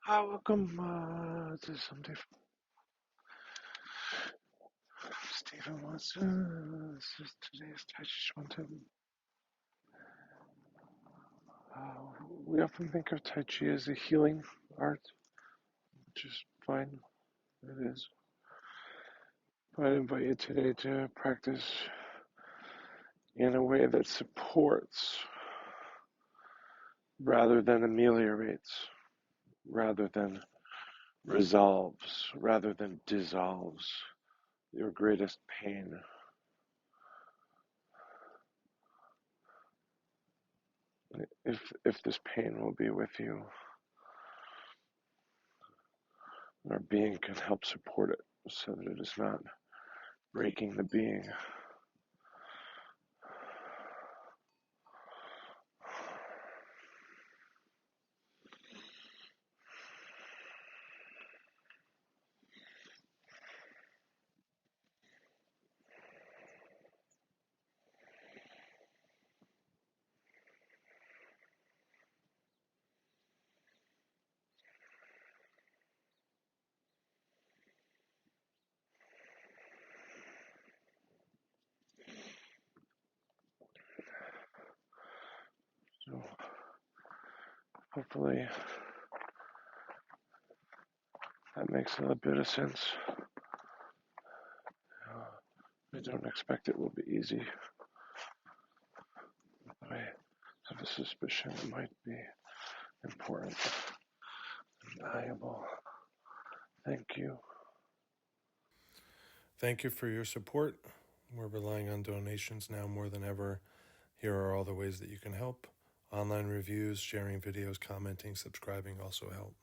Welcome to something. Stephen Watson. This is today's Tàijíquán Tip. We often think of Tai Chi as a healing art, which is fine. It is. But I invite you today to practice in a way that supports rather than ameliorates, rather than resolves, rather than dissolves your greatest pain. If this pain will be with you, our being can help support it so that it is not breaking the being. So hopefully that makes a little bit of sense. I don't expect it will be easy. I have a suspicion it might be important and valuable. Thank you. Thank you for your support. We're relying on donations now more than ever. Here are all the ways that you can help. Online reviews, sharing videos, commenting, subscribing also help.